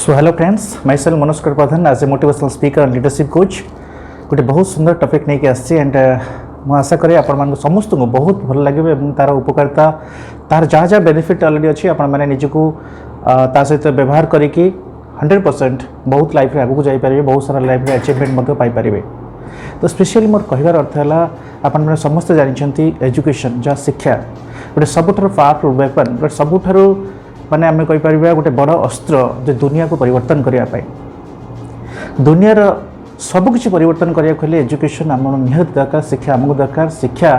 So hello friends, myself Manoj Pradhan as a motivational speaker and leadership coach गोटे बहुत सुंदर topic नहीं आसी एंड मु आशा करें आपण समस्त को बहुत भल लगे तार उपकारिता तार जहाँ जहाँ बेनिफिट अलरेडी अच्छी आपण निजको ता सहित व्यवहार करके 100% बहुत लाइफ में आगू जापर बहुत सारा लाइफ में अचिवमेंट पाइपर। तो स्पेशली मोर कहबार अर्थ है आपण समस्त जानते एजुकेशन जहाँ शिक्षा गोटे सबुठ पावरफुल वेपन गोटे सबुठ माने आम कहीपर गोटे बड़ अस्त्र जो दुनिया को परिवर्तन करने दुनियार सबकि परिवर्तन करने एजुकेशन आम निहत दरकार शिक्षा आमको दरकार शिक्षा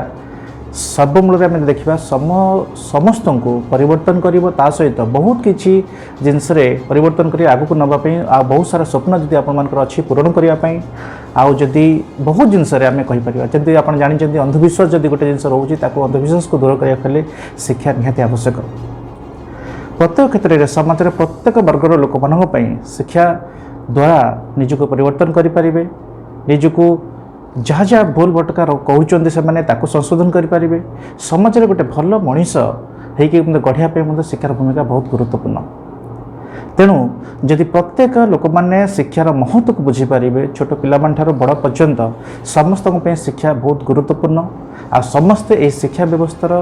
सब मूल आम देखा समस्त को परिवर्तन कर सहित बहुत किसी जिनस परिवर्तन कर आगू नापी आ बहुत सारा स्वप्न जदि आपर अच्छी पूरण करने आदि बहुत जिनस आम कहीपर जमी आप जानते अंधविश्वास जदि गोटे जिन रोचे अंधविश्वास को दूर करने शिक्षा निहाती आवश्यक। प्रत्येक क्षेत्र में समाज प्रत्येक वर्गर लोक मानी शिक्षा द्वारा निजको परिवर्तन करें निजको जहाँ जहाँ भूल भटका कहते से संशोधन करें समाज में गोटे भल मनीष होगी गढ़ाई शिक्षार भूमिका बहुत गुरुत्वपूर्ण। तेणु जदि प्रत्येक लोक मैंने शिक्षार महत्व को बुझीपारे छोट पिला बड़ पर्यंत समस्त शिक्षा बहुत गुरुत्वपूर्ण आ समस्ते ये शिक्षा व्यवस्थार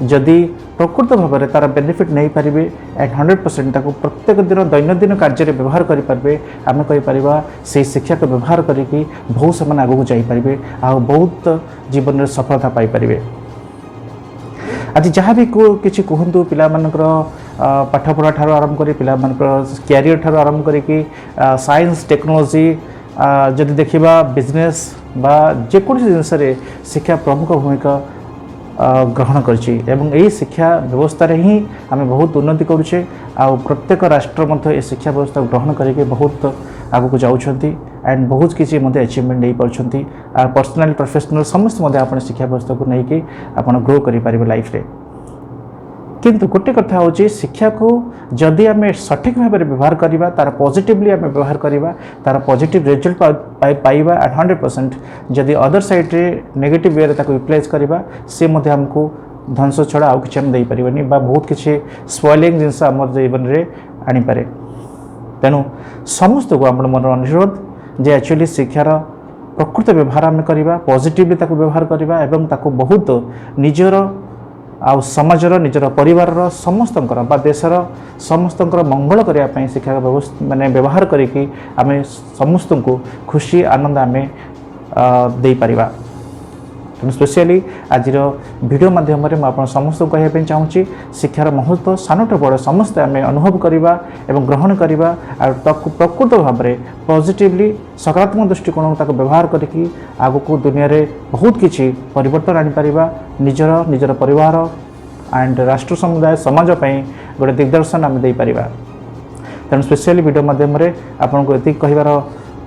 जदि प्रकृत भाव में तार बेनिफिट नहीं पारे एंड 100% प्रत्येक दिन दैनंदिन कार्य व्यवहार करें आम कहीपर से शिक्षा को व्यवहार करके बहुत से आगू जापरें आ बहुत जीवन में सफलता पाइपर। आज जहाँ भी किसी कहतु पिला पाठपढ़ा ठार आरंभ कर पिला कैरियर ठार आरंभ करके साइंस टेक्नोलोजी जदि देखा बिजनेस बा जेको जिनस शिक्षा प्रमुख भूमिका ग्रहण कर शिक्षा व्यवस्था ही आम बहुत उन्नति करुचे आ प्रत्येक राष्ट्र मध्य शिक्षा व्यवस्था ग्रहण करके बहुत आगू जाऊँच एंड बहुत किसी अचिवमेंट नहीं पार्टी पर्सनाल प्रोफेशनल समस्त आप शिक्षा व्यवस्था को लेकिन आप ग्रो करें लाइफ रे। किंतु गोटे कथा हूँ शिक्षा को जदि आम सठिक भाव में व्यवहार करवा तार पॉजिटिवली आम व्यवहार करवा तार पॉजिटिव रिजल्ट पाइबा एट 100%। जदि अदर साइड रे नेगेटिव वे यूटिलाइज करवा सी आमको ध्वंस छड़ा आउ कि दे पारे बहुत किसी स्पॉइलिंग जिनस आम जीवन में आनीपे। तेणु समस्त को आप मोर अनुरोध जे एक्चुअली शिक्षार प्रकृत व्यवहार आम करवा पॉजिटिवली व्यवहार करवा एवं बहुत निजर आ समाजर निजर परिवार समस्तंकर बा देशर समस्तंकर मंगल करने शिक्षा व्यवस्था माने व्यवहार करके आम समस्त को खुशी आनंद आम दे पारिबा। तेणु स्पेशली आज वीडियो माध्यम मुझे समस्त को कहवाई चाहूँगी शिक्षार महत्व सानठ बड़ समस्ते आम अनुभव करवा एवं ग्रहण करवा प्रकृत भाव में पॉजिटिवली सकारात्मक दृष्टिकोण व्यवहार करके आग को दुनिया रे बहुत किसी परिवर्तन आनीपर निजर निजर परिवार एंड राष्ट्र समुदाय समाज गोटे दिग्दर्शन आम दे पारिबा। तेणु स्पेशली वीडियो माध्यम आपको ये कहबार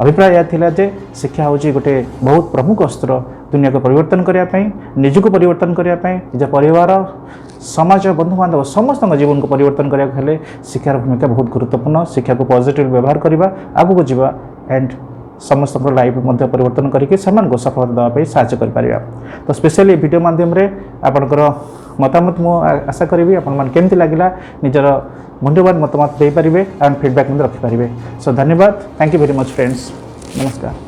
अभिप्राय यह थिला जे शिक्षा हूँ गोटे बहुत प्रमुख अस्त्र दुनिया को परिवर्तन करने निजको परिवर्तन करने निज परिवार समाज बंधु बांधव समस्त जीवन को परिवर्तन करने शिक्षार भूमिका बहुत गुरुत्वपूर्ण। शिक्षा को पॉजिटिव व्यवहार करवा आगू जावा एंड समस्त लाइफ परिवर्तन करके सफलता देवाई साहय कर। तो स्पेशली वीडियो माध्यम आपणकर मतामत मु आशा करी आपमती लगे निजर मूल्यवान मतामत दे पारे एंड फीडबैक रखिपारे। सो धन्यवाद, thank you very much friends, नमस्कार।